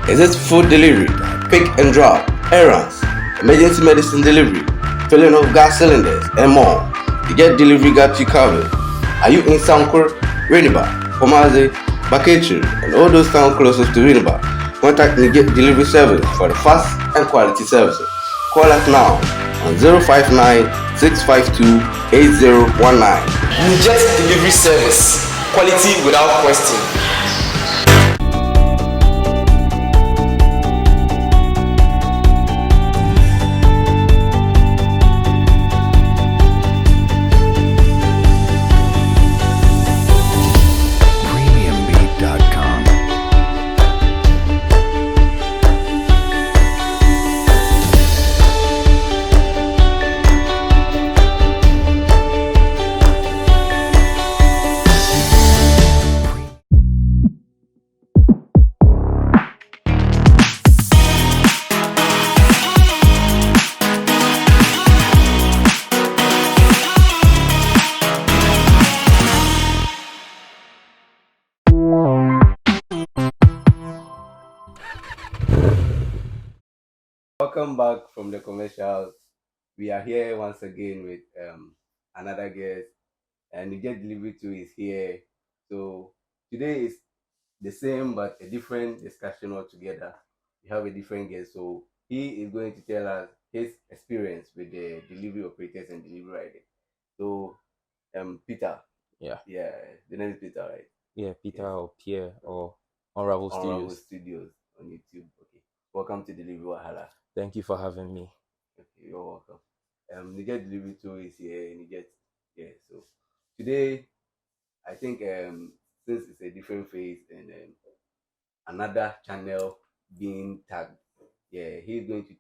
Is it food delivery, pick and drop, errands, emergency medicine delivery, filling of gas cylinders, and more? The Get Delivery got you covered. Are you in Sankur, Winneba, Pomaze, Baketri, and all those towns closest to Winneba? Contact the Get Delivery service for the fast and quality services. Call us now on 059 652 8019. Jet Delivery Service. Quality without question. Welcome back from the commercials. We are here once again with another guest, and the Get Delivery 2 is here. So today is the same but a different discussion altogether. We have a different guest, so he is going to tell us his experience with the delivery operators and delivery riders. So, Peter. Yeah. The name is Peter, right? Yeah, Peter or Pierre or Unravel Studios on YouTube. Okay. Welcome to Delivery Wahala. Thank you for having me. Okay, you're welcome. The Get Delivery 2 is here, and so today I think since it's a different phase and another channel being tagged, he's going to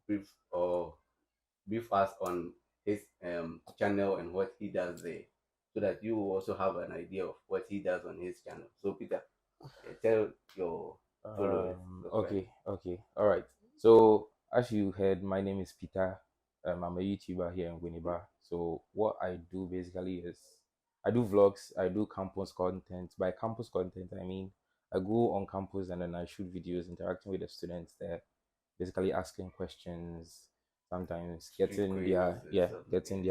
brief us on his channel and what he does there, so that you will also have an idea of what he does on his channel. So Peter, tell your followers. Okay, all right. So as you heard, my name is Peter. I'm a YouTuber here in Winneba. So what I do basically is I do vlogs, I do campus content. By campus content, I mean I go on campus and then I shoot videos interacting with the students there, basically asking questions, sometimes getting their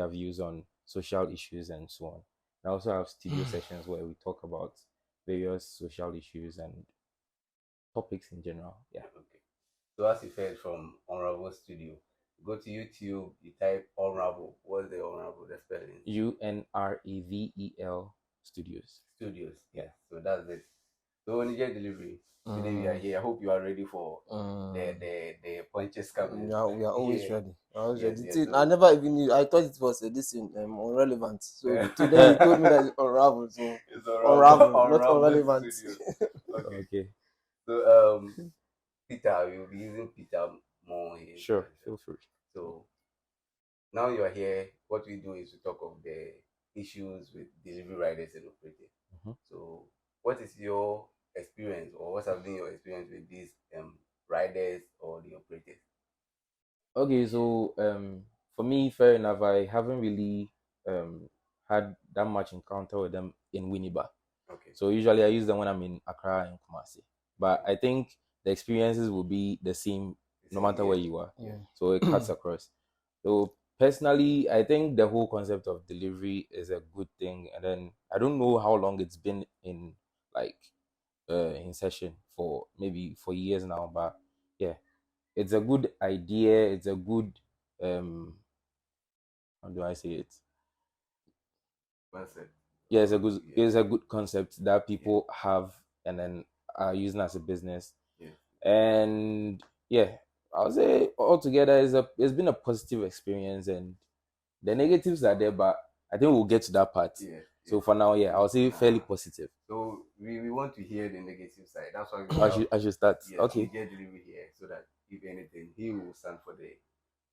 views on social issues and so on. I also have studio sessions where we talk about various social issues and topics in general. Yeah. Okay. So as you heard from Unravel Studio, go to YouTube, you type Unravel. What's the Unravel? The spelling? UNRAVEL Studios. Yeah. So that's it. So when you get delivery, today we are here. I hope you are ready for the punches coming. Yeah, we are always ready. Yes, I never even knew. I thought it was irrelevant. So today you told me that it's Unravel. So it's Unravel, not irrelevant. Okay. So Peter, you'll be using Peter more here. Sure, feel free. So now you are here. What we do is we talk of the issues with delivery riders and operators. Mm-hmm. So what is your experience, or what has been your experience with these riders or the operators? Okay, so for me, fair enough, I haven't really had that much encounter with them in Winneba. Okay. So usually I use them when I'm in Accra and Kumasi. But I think the experiences will be the same no matter where you are. Yeah. So it cuts across. So personally, I think the whole concept of delivery is a good thing. And then I don't know how long it's been in in session for maybe 4 years now, but yeah, it's a good idea. It's a good how do I say it? Concept. Yeah, it's a good concept that people have and then are using as a business. Yeah. And yeah, I would say altogether it's been a positive experience, and the negatives are there, but I think we'll get to that part. Yeah. So for now, I would say fairly positive. So we want to hear the negative side. That's why I should start. Yes, okay. We get delivery here, so that if anything, he will stand for the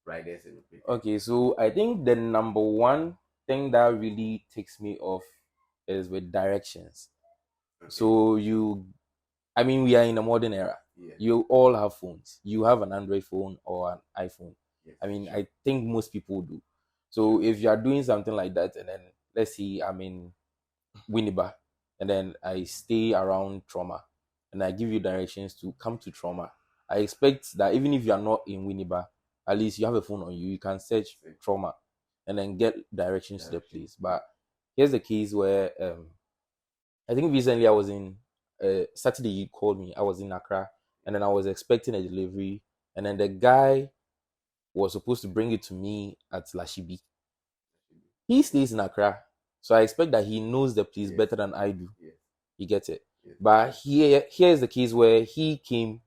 riders and operators. Okay, so I think the number one thing that really takes me off is with directions. Okay. So we are in a modern era. Yeah. You all have phones. You have an Android phone or an iPhone. Yes, I think most people do. So if you are doing something like that, and then let's see, I'm in Winneba, and then I stay around Trauma, and I give you directions to come to Trauma, I expect that even if you are not in Winneba, at least you have a phone on you. You can search Trauma and then get directions to the place. But here's the case where I think recently I was in Saturday. You called me. I was in Accra, and then I was expecting a delivery, and then the guy was supposed to bring it to me at Lashibi. He stays in Accra, so I expect that he knows the place better than I do. You get it? But here's the case where he came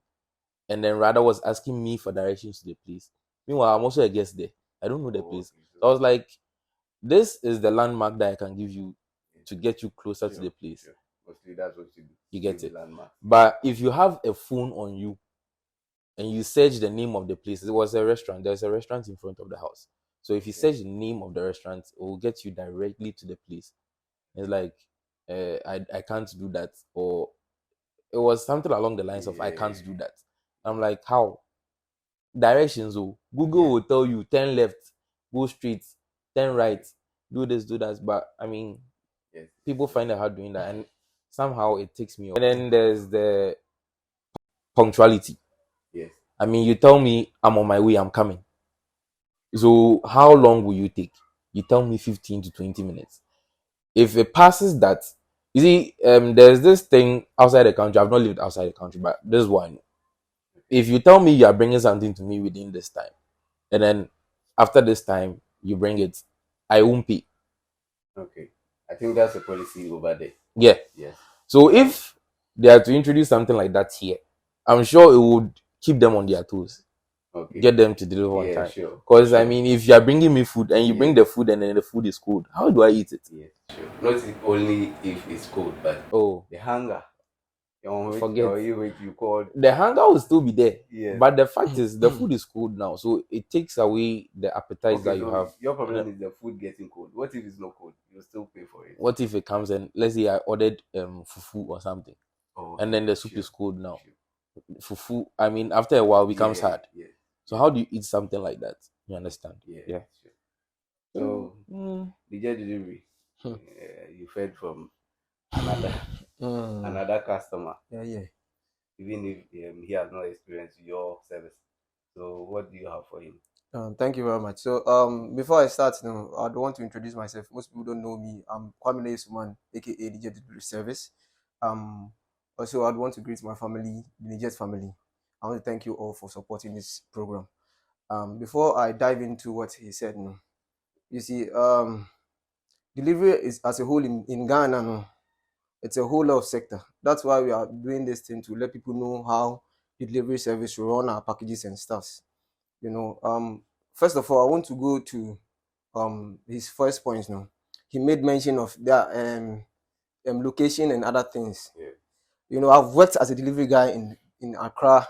and then rather was asking me for directions to the place. Meanwhile, I'm also a guest there. I don't know the place. So I was like, this is the landmark that I can give you to get you closer to the place. Mostly that's what you do. You get it? Landmark. But if you have a phone on you and you search the name of the place, it was a restaurant. There's a restaurant in front of the house. So if you search the name of the restaurant, it will get you directly to the place. It's like, I can't do that. Or it was something along the lines of, I can't do that. I'm like, how? Directions, Google will tell you 10 left, go straight, 10 right, do this, do that. But I mean, people find it hard doing that, and somehow it takes me off. And then there's the punctuality. Yes. I mean, you tell me I'm on my way, I'm coming. So how long will you take? You tell me 15 to 20 minutes. If it passes that, you see, there's this thing outside the country. I've not lived outside the country, but this one. If you tell me you are bringing something to me within this time, and then after this time you bring it, I won't pay. Okay. I think that's a policy over there. Yeah. Yes. So if they are to introduce something like that here, I'm sure it would keep them on their toes. Okay. Get them to deliver on time. Sure. Because I mean, if you are bringing me food and you bring the food and then the food is cold, how do I eat it? Yes, sure. Not only if it's cold, but the hunger. Forget. You called. The hunger will still be there. Yes. But the fact is, the food is cold now, so it takes away the appetite that you have. Your problem is the food getting cold. What if it's not cold? You'll still pay for it. What if it comes and let's say I ordered fufu or something, and then the soup is cold now. Fufu, I mean, after a while becomes hard. Yeah. So how do you eat something like that? You understand? Yeah. Sure. So the jet delivery, you fed from another customer. Yeah. Even if he has not experienced your service. So what do you have for him? Thank you very much. So before I start, I don't want to introduce myself. Most people don't know me. I'm Kwame Suman, aka the Jet Delivery Service. Also I'd want to greet my family, the Jet family. I want to thank you all for supporting this program. Before I dive into what he said, you see, delivery is as a whole in Ghana, it's a whole lot of sector. That's why we are doing this thing to let people know how the delivery service run our packages and stuffs. First of all, I want to go to his first points now. He made mention of their location and other things. Yeah. I've worked as a delivery guy in Accra,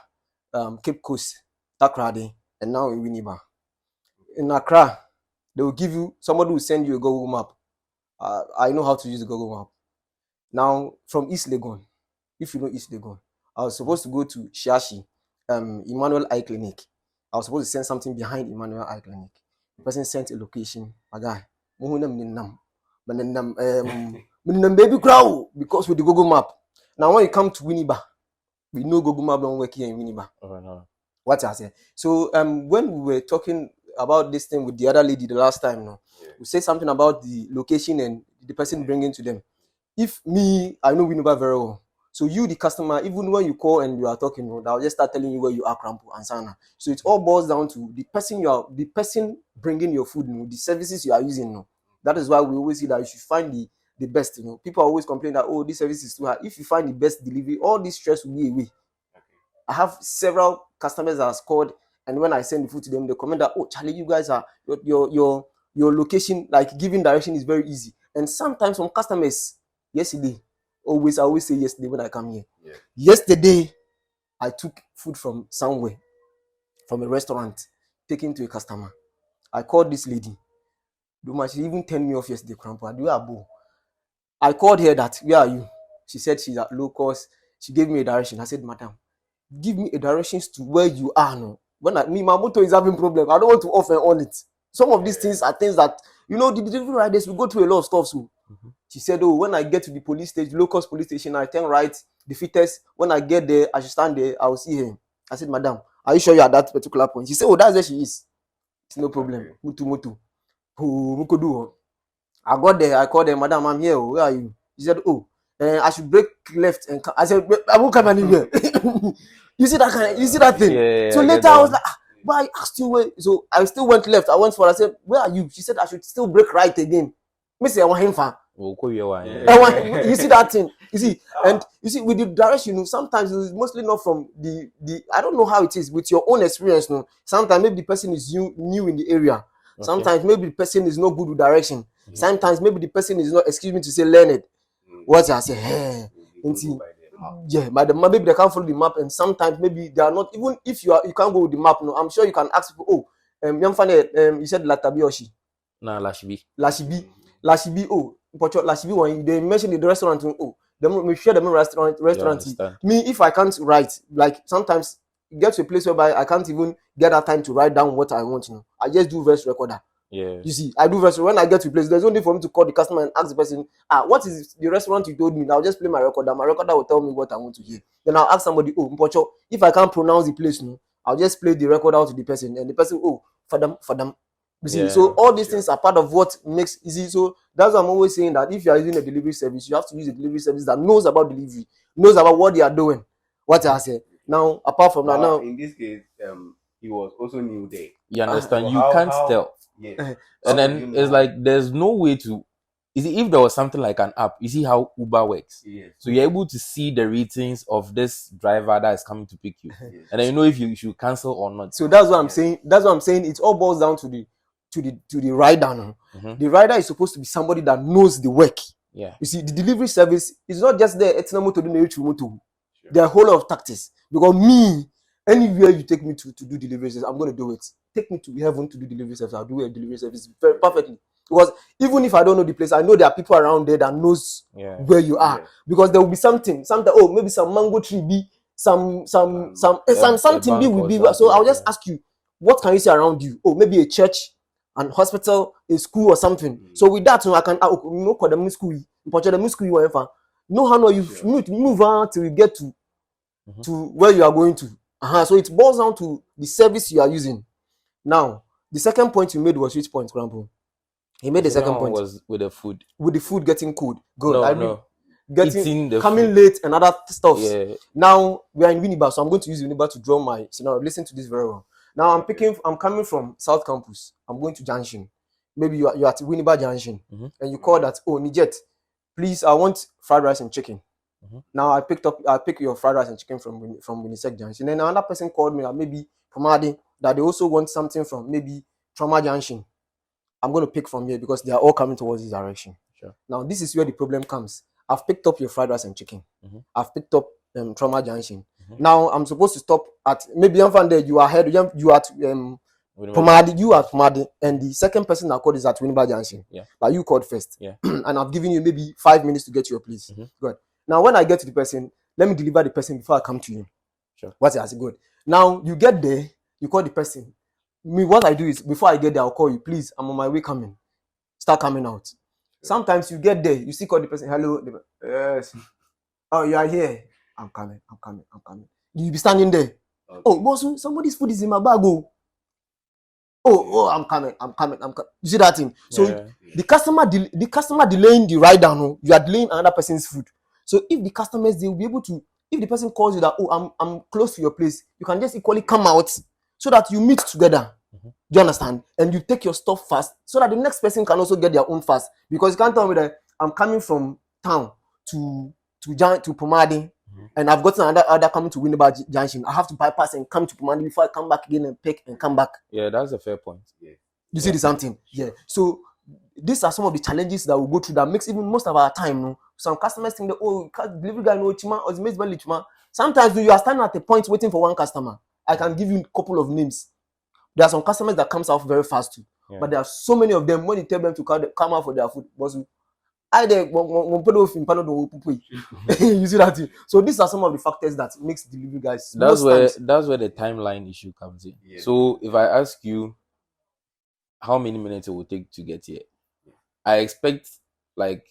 Cape Coast, Takrady, and now in Winneba. In Accra, they will give you, somebody will send you a Google map. I know how to use the Google map. Now, from East Legon, if you know East Legon, I was supposed to go to Shiashi, Emmanuel Eye Clinic. I was supposed to send something behind Emmanuel Eye Clinic. The person sent a location. My guy, baby crowd, because with the Google map. Now, when you come to Winneba, we know Google map don't work here in Winneba. Oh, no. What I said. So, when we were talking about this thing with the other lady the last time, we said something about the location and the person bringing to them. If me, I know Winneba very well. So you, the customer, even when you call and you are talking, I'll just start telling you where you are, Krampo and Sana. So it all boils down to the person bringing your food, the services you are using. That is why we always see that you should find the best. People always complain that this service is too hard. If you find the best delivery, all this stress will be away. I have several customers that have called, and when I send the food to them, they comment that, Charlie, you guys are your location, like giving direction is very easy. And sometimes some customers. Yesterday, I always say yesterday when I come here. Yeah. Yesterday, I took food from somewhere, from a restaurant, taken to a customer. I called this lady. She even turned me off yesterday, Krampo. I called her that, where are you? She said she's at low cost. She gave me a direction. I said, madam, give me a directions to where you are now. My motor is having problem. I don't want to offer on it. Some of these things are things that, the delivery riders will go through a lot of stuff. So she said, when I get to the police station, low cost police station, I turn right, The fittest, when I get there, I should stand there, I will see her. I said, Madam, are you sure you're at that particular point? She said, oh, that's where she is. It's no problem. Mutu. I got there, I called her, Madam, I'm here. Where are you? She said, oh, I should break left and come. I said, I won't come anywhere. You see that thing? Yeah, so later I was like, but I asked you where. So I still went left. I went for. I said, where are you? She said I should still break right again. Me say I want him far. You see that thing? You see, and you see with the direction, sometimes it's mostly not from the. I don't know how it is with your own experience. No, sometimes maybe the person is new in the area. Okay. Sometimes maybe the person is not good with direction. Mm-hmm. Sometimes maybe the person is not, excuse me to say, learned. What I say, hey, yeah, but maybe they can't follow the map, and sometimes maybe they are not. Even if you can't go with the map, no, I'm sure you can ask people. Oh, you said Latabi or she? No, Lashibi. Oh, Lashibi. When they mentioned the restaurant, oh, we share them restaurant. Me, if I can't write, like sometimes get to a place whereby I can't even get that time to write down what I want. I just do voice recorder. Yeah. You see, I do voice. When I get to a place, there's no need for me to call the customer and ask the person, what is the restaurant you told me? I'll just play my recorder. My recorder will tell me what I want to hear. Then I'll ask somebody, oh, Mpocho, if I can't pronounce the place, I'll just play the recorder out to the person, and the person, oh, for them. You see, so all these things are part of what makes easy. So that's why I'm always saying that if you are using a delivery service, you have to use a delivery service that knows about delivery, knows about what they are doing. What I say. Now, apart from that, now in this case, he was also new there. You understand? You can't tell. Yes. And then it's like there's no way to. You see, if there was something like an app, you see how Uber works. Yes. So you're able to see the ratings of this driver that is coming to pick you, yes. And then you know if you should cancel or not. So that's what I'm saying. That's what I'm saying. It all boils down to the rider. Mm-hmm. The rider is supposed to be somebody that knows the work. Yeah. You see, the delivery service is not just there. It's not motor to motor. There are a whole lot of tactics. Because me, anywhere you take me to do delivery service, I'm going to do it. Take me to heaven to do delivery service. I'll do a delivery service very perfectly. Because even if I don't know the place, I know there are people around there that knows where you are. Yeah. Because there will be something, oh, maybe some mango tree be, something be will be. So I'll just ask you, what can you see around you? Oh, maybe a church, an hospital, a school or something. Mm-hmm. So with that, I can call them school, whatever. Know how you move on till you get to where you are going to. So it boils down to the service you are using. Now, the second point you made was which point, Grandpa? He made the second point was with the food. With the food getting cold. Good. No. Coming food. Late and other stuff. Yeah. Now we are in Winneba, so I'm going to use Winneba to draw my scenario. Listen to this very well. Now I'm coming from South Campus. I'm going to Junction. Maybe you're at Winneba Junction, and you call that, oh, Nijet, please, I want fried rice and chicken. Mm-hmm. Now I pick your fried rice and chicken from Winnipeg Junction. Then another person called me that maybe from Adi, that they also want something from maybe Trauma Junction. I'm going to pick from here because they are all coming towards this direction. Sure. Now this is where the problem comes. I've picked up your fried rice and chicken. Mm-hmm. I've picked up Trauma Junction. Mm-hmm. Now I'm supposed to stop at maybe I'm from there. You are ahead. You are at Pomadi. You are at Pomadi, and the second person that called is at Winneba Junction. Yeah. But you called first. Yeah. And I've given you maybe 5 minutes to get to your place. Mm-hmm. Good. Now when I get to the person, let me deliver the person before I come to you. Sure. What's it? Good. Now you get there. You call the person. Me, what I do is before I get there, I'll call you. Please, I'm on my way coming. Start coming out. Sometimes you get there, you still call the person. Hello. Yes. Oh, you are here. I'm coming. You be standing there. Okay. Oh, boss, somebody's food is in my bag. Oh, I'm coming. You see that thing? So the customer delaying the ride down. You are delaying another person's food. So if the customers, they will be able to. If the person calls you that, oh, I'm close to your place, you can just equally come out so that you meet together. Mm-hmm. Do you understand? And you take your stuff fast so that the next person can also get their own fast. Because you can't tell me that I'm coming from town to Pomadi, and I've got another coming to Winneba Junction. I have to bypass and come to Pomadi before I come back again and pick and come back. Yeah, that's a fair point. Yeah. You see the same thing? Yeah. So these are some of the challenges that we go through that makes even most of our time. Some customers think that delivery guy no chima or chima. Sometimes you are standing at a point waiting for one customer. I can give you a couple of names. There are some customers that comes out very fast too. Yeah. But there are so many of them when you tell them to come out for their food. You see that? So these are some of the factors that makes delivery guys. That's where the timeline issue comes in. Yeah. So if I ask you how many minutes it will take to get here, I expect like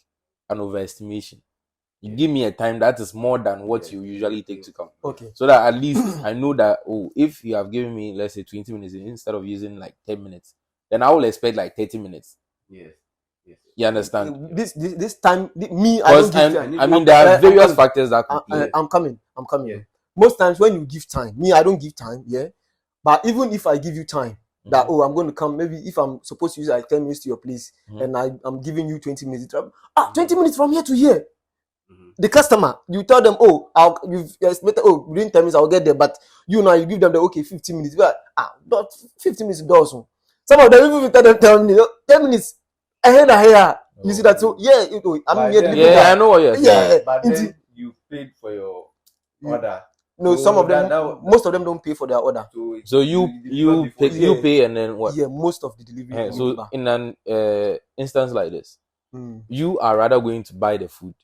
an overestimation. You give me a time that is more than what you usually take to come. Okay. So that at least I know that, if you have given me, let's say 20 minutes instead of using like 10 minutes, then I will expect like 30 minutes. Yes. You understand? This time, I don't give time. I mean, there are various factors that could play. I'm coming. Yeah. Most times when you give time, I don't give time, yeah. But even if I give you time, that I'm going to come, maybe if I'm supposed to use like 10 minutes to your place, and I'm giving you 20 minutes, 20 minutes from here to here. The customer, you tell them, you've estimated, within 10 minutes I'll get there, but you give them the 15 minutes. But 15 minutes does. Some of them even tell me 10 minutes ahead of here. You see that? So yeah, I'm here. I know what you're saying. Yeah, but then you paid for your order. No, some of them, most of them don't pay for their order. So you pay and then what? Yeah, most of the delivery. So in an instance like this, you are rather going to buy the food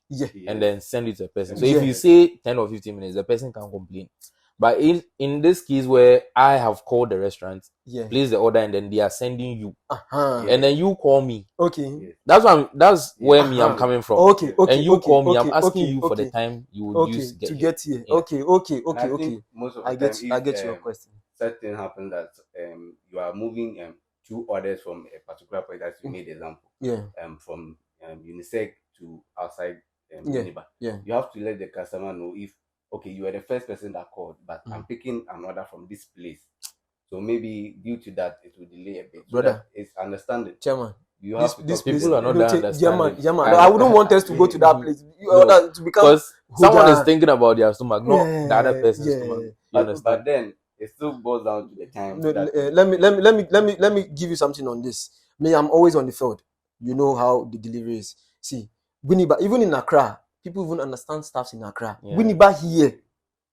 and then send it to a person. So if you say 10 or 15 minutes, the person can complain. But in this case where I have called the restaurant, place the order, and then they are sending you, and then you call me. Okay. That's where I'm coming from. Okay. And you call me, I'm asking you for the time you would use to get here. Yeah. Okay. Most of I the get your question. Certain happens that you are moving 2 orders from a particular place, as you made example. Yeah. From Unisec to outside Uniba. Yeah. You have to let the customer know if you are the first person that called, but I'm picking an order from this place. So maybe due to that, it will delay a bit. Brother, it's understanding. Chairman, you have these people are not understanding. Yeah, man. I wouldn't want us to go to that place. Because someone is thinking about their stomach, not the other person's stomach. You understand? But then it still boils down to the time. Let me give you something on this. I'm always on the field. You know how the delivery is. See, Winneba, even in Accra, people even understand stuff in Accra. Yeah.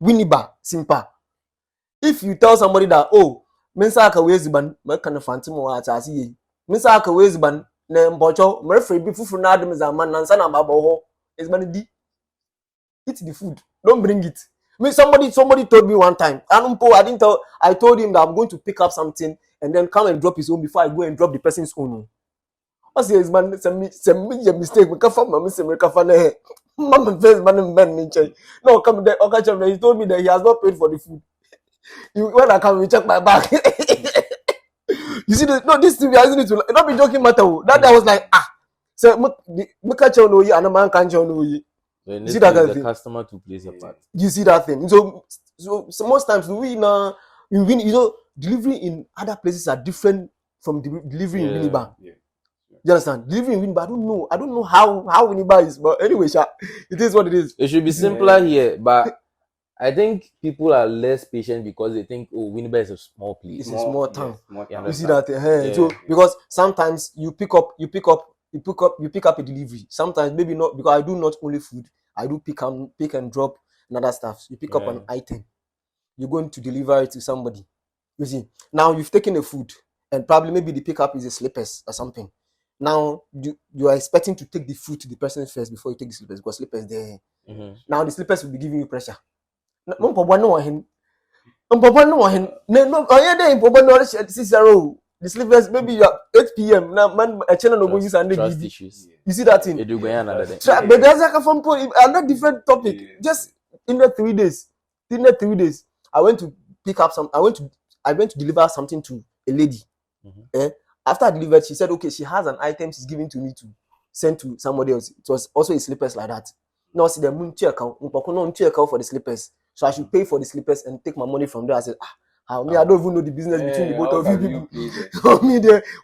Winneba, simple. If you tell somebody that, mensa ka weziban, me kana fantimo wa atasi ye. Mensa ka weziban, ne mbocho, mrefe bi fufu na adem zaman nansa na babo ho. Ezban di. Eat the food. Don't bring it. Somebody told me one time. I told him that I'm going to pick up something and then come and drop his own before I go and drop the person's own. I say, man, some mistake. We can't find my mistake. We can't find it. No, come there. Okay, he told me that he has not paid for the food. When I come, we check my bag. You see, this thing we are using it to not be joking matter. That I was like, so we can't show no you, and a man can't show no you. You see that the customer to place a part. You see that thing. So most times we delivery in other places are different from the delivery in Winneba. Yeah. You understand? Delivery in Winneba, I don't know how Winneba is, but anyway, it is what it is. It should be simpler here, but I think people are less patient because they think, Winneba is a small place. It's a small town. Yes, you see that? So because sometimes you pick up a delivery. Sometimes maybe not, because I do not only food. I do pick and drop and other stuff. You pick up an item. You're going to deliver it to somebody. You see, now you've taken a food and probably maybe the pickup is a slippers or something. Now you are expecting to take the food to the person first before you take the slippers, because slippers there. Mm-hmm. Now the slippers will be giving you pressure. The slippers, maybe you are 8 p.m. Now, man, a channel no go use and trust issues. You see that thing? But there's like another different topic. Yeah. Just in the 3 days, I went to pick up some. I went to deliver something to a lady. Mm-hmm. After I delivered, she said, okay, she has an item she's giving to me to send to somebody else. It was also a slippers like that. Now see the moon check out for the slippers, so I should pay for the slippers and take my money from there. I said, I don't even know the business between the both of you people. So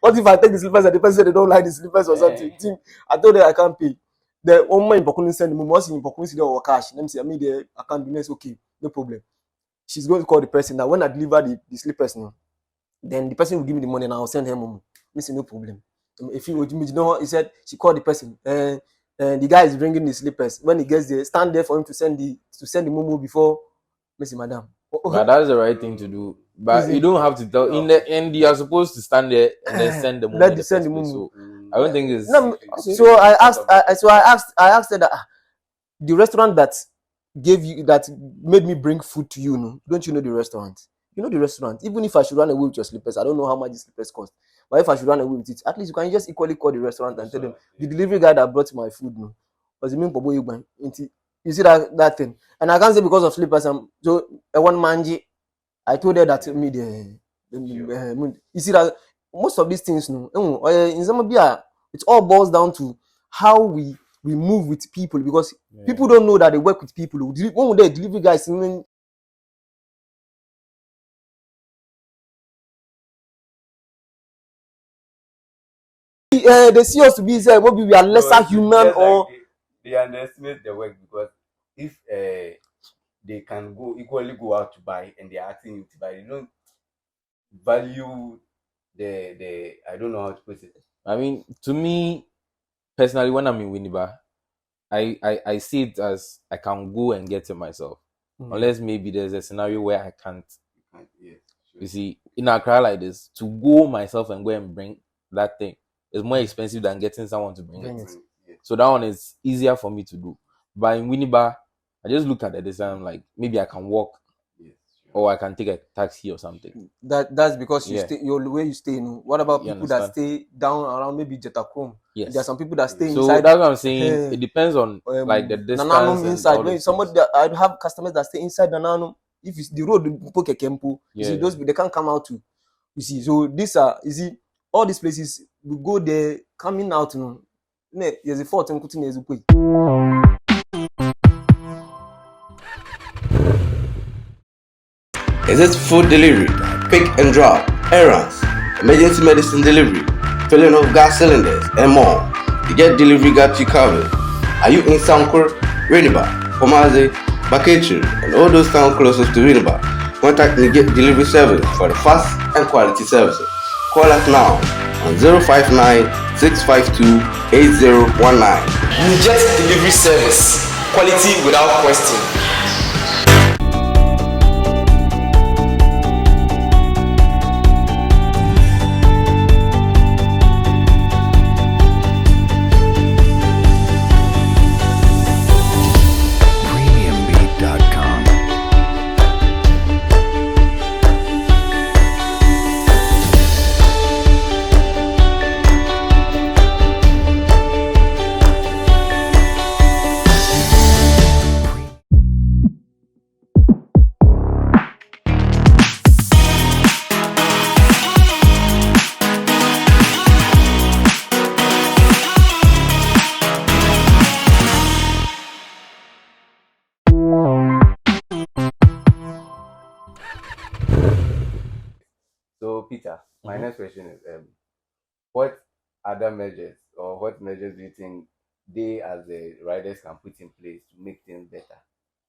what if I take the slippers and the person said they don't like the slippers or something? I told her I can't pay. The woman in Pokun send me once in Pokun see or cash. Let me say, I can't do this. Okay, no problem. She's going to call the person that when I deliver the slippers now, then the person will give me the money and I'll send her money. This is no problem. If you know, he said she called the person and the guy is bringing the slippers. When he gets there, stand there for him to send the momo before Missy Madam. But that's the right thing to do. But you don't have to tell. In the end, you are supposed to stand there and then send the money. Send the money. So I don't think it's. No, so I asked her that the restaurant that made me bring food to you, no? Don't you know the restaurant? You know the restaurant. Even if I should run away with your slippers, I don't know how much the slippers cost. But if I should run away with it, at least you can just equally call the restaurant and tell them the delivery guy that brought my food, no, because me pobo igban. You see that thing, and I can't say because of slippers. So one manji, I told her that me you see that most of these things, no, in Zambia, it all boils down to how we move with people, because people don't know that they work with people. When they delivery guys, they see us to be maybe we are lesser human, or they underestimate the work, because if they can go out to buy and they're asking you to buy, they don't value the I don't know how to put it. I mean, to me personally, when I'm in Winneba, I see it as I can go and get it myself, unless maybe there's a scenario where I can't. Yes, sure. You see, in a crowd like this, to go myself and go and bring that thing is more expensive than getting someone to bring it. Yes. So that one is easier for me to do. But in Winneba, I just look at the design, like maybe I can walk, Yes, sure. or I can take a taxi or something. that's because you stay your way you stay. No, what about You people that understand? stay down around maybe Jetachrome? Yes. There are some people that stay So inside. that's what I'm saying. It depends on like the distance. Nananum and inside. all When those somebody things. I have customers that stay inside Nananum. If it's the road, you see those they can't come out to. You see, so these are all these places we go there coming out. No, there's a fault in cutting. Is it food delivery, pick and drop, errands, emergency medicine delivery, filling of gas cylinders, and more? The Get Delivery got you covered. Are you in Sankur, Reniba, Pomaze, Baketri, and all those towns closest to Reniba? Contact the Get Delivery service for the fast and quality services. Call us now on 059 652 8019. You get delivery service, quality without question. premiumbeat.com. So Peter, my next question is what other measures, or what measures do you think they as the riders can put in place to make things better?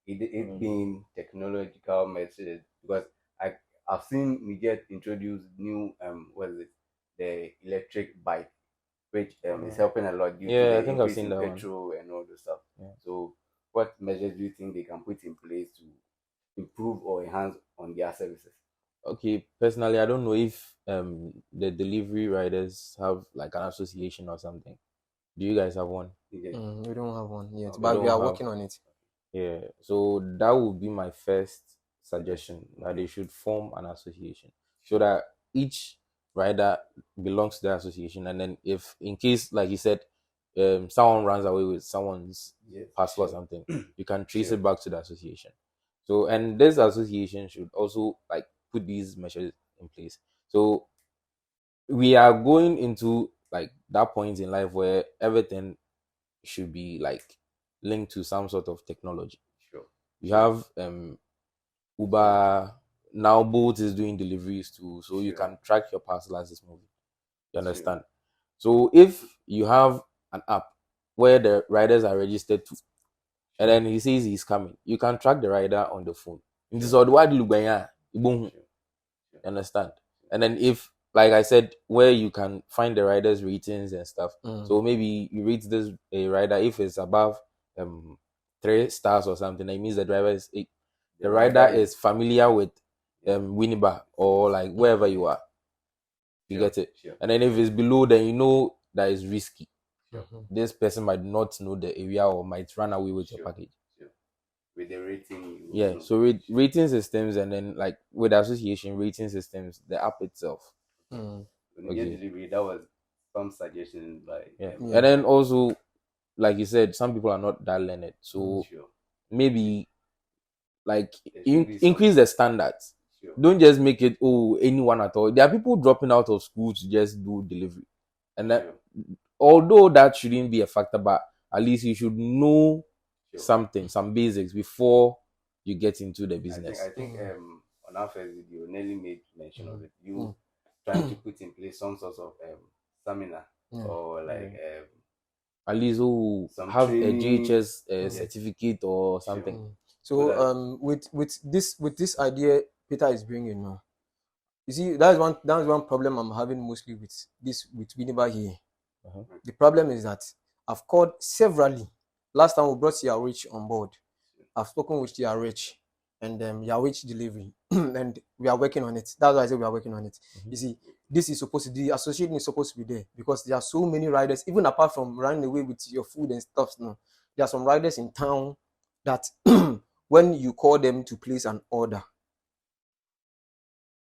It being technological measures, because I've seen we get introduced new what is it, the electric bike, which is helping a lot due to Yeah, the I think I've increase seen in that one. petrol and all the stuff. Yeah. So what measures do you think they can put in place to improve or enhance on their services? Okay, personally, I don't know if the delivery riders have like an association or something. Do you guys have one? We don't have one yet, Okay. but we don't are have- working on it. Yeah, so that would be my first suggestion, that they should form an association so that each rider belongs to the association, and then if in case, like you said, someone runs away with someone's parcel or something, you can trace it back to the association. So, and this association should also like put these measures in place. So we are going into like that point in life where everything should be like linked to some sort of technology. Sure. You have Uber now. Bolt is doing deliveries too, so you can track your parcel as it's moving. You understand? So if you have an app where the riders are registered to, and then he says he's coming, you can track the rider on the phone. You understand? And then if, like I said, where you can find the rider's ratings and stuff. So maybe you rate this a rider, if it's above 3 stars or something, it means the driver is the rider is familiar with Winneba or like wherever you are. You get it? Sure. And then if it's below, then you know that it's risky. This person might not know the area or might run away with your package. With the rating. Yeah, so rating systems, and then like with association rating systems, the app itself. When you get delivery, that was some suggestions by And then also like you said, some people are not that learned, so Sure. maybe like There should be increase the standards. Sure. Don't just make it anyone at all. There are people dropping out of school to just do delivery, and that Sure. although that shouldn't be a factor, but at least you should know Sure. some basics before you get into the business. I think on our first video, Nelly made mention of it. You trying to put in place some sort of seminar or like At least some have training. a GHS certificate or something. So with this idea Peter is bringing now, you see that's one problem I'm having mostly with Winneba here. The problem is that I've called severally. Last time we brought Rich on board, I've spoken with Rich and Rich delivery, and we are working on it. That's why I say we are working on it. You see, this is supposed to be, the association is supposed to be there because there are so many riders, even apart from running away with your food and stuff. No, there are some riders in town that when you call them to place an order,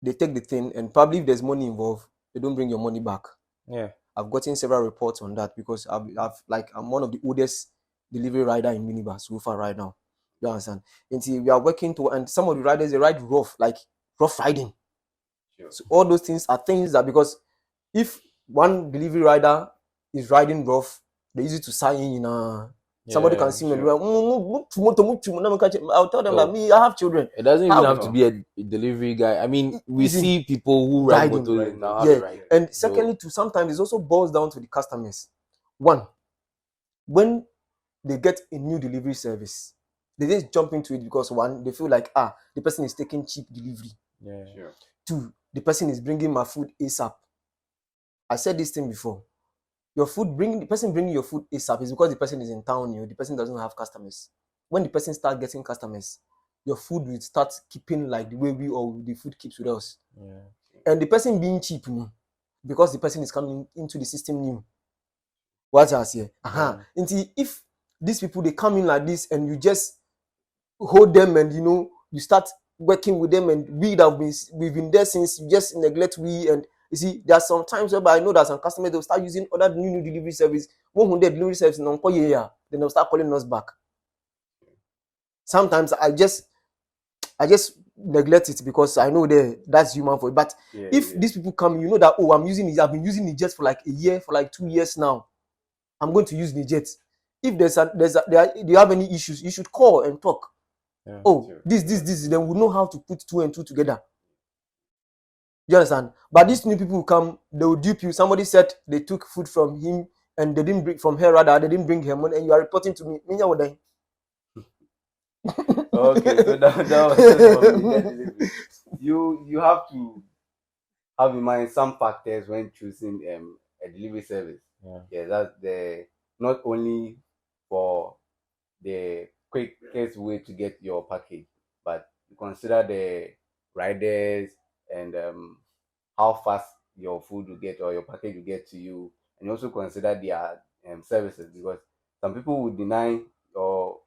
they take the thing, and probably if there's money involved, they don't bring your money back. Yeah, I've gotten several reports on that because I'm one of the oldest delivery rider in Winneba so far right now. You understand? And see, we are working to, and some of the riders, they ride rough riding. Sure. So all those things are things that, because if one delivery rider is riding rough, they're easy to sign in. Somebody can see me. I'll tell them that me, I have children. It doesn't even have to be a delivery guy. I mean, we see people who ride motor now. Yeah. And secondly, sometimes it also boils down to the customers. One, when they get a new delivery service, they just jump into it because one, they feel like the person is taking cheap delivery. Yeah. Sure. Two, the person is bringing my food ASAP. I said this thing before. The person bringing your food ASAP is because the person is in town. The person doesn't have customers. When the person starts getting customers, your food will start keeping like the way the food keeps with us. Yeah. And the person being cheap, because the person is coming into the system new. What I say? If these people, they come in like this and you just hold them and you start working with them, and we've been there since, you just neglect and you see, there are some times where I know that some customers, they'll start using other new delivery service. When they delivery service, then they'll start calling us back. Sometimes I just neglect it because I know that's human for it. But if these people come, you know that I've been using Nijet for like a year, for like 2 years now. I'm going to use Nijet. If do you have any issues, you should call and talk. Yeah, this, then we know how to put 2 and 2 together. You understand? But these new people who come, they will dupe you. Somebody said they took food from him and they didn't bring from her, rather, they didn't bring her money, and you are reporting to me. Okay, so that was you have to have in mind some factors when choosing a delivery service. Yeah, that's not only for the quickest way to get your package, but you consider the riders and how fast your food will get or your package will get to you, and you also consider their services, because some people will deny or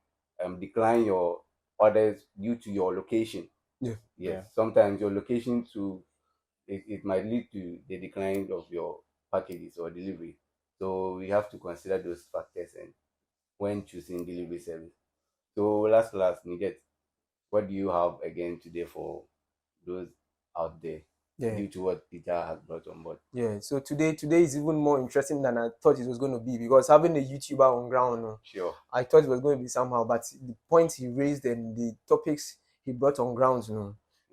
decline your orders due to your location. Yes. Sometimes your location it might lead to the decline of your packages or delivery. So we have to consider those factors and when choosing delivery service. So last, Niget, what do you have again today for those out there? Due to what Peter has brought on board. Yeah, so today is even more interesting than I thought it was going to be, because having a YouTuber on ground, sure, I thought it was going to be somehow, but the points he raised and the topics he brought on ground,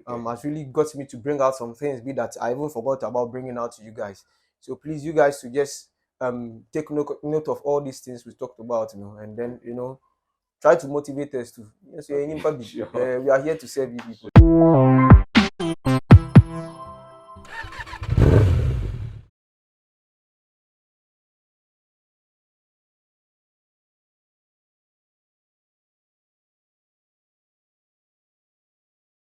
has really got me to bring out some things that I even forgot about bringing out to you guys. So please, you guys, to just take note of all these things we talked about, and then try to motivate us to. Sure. We are here to serve you people.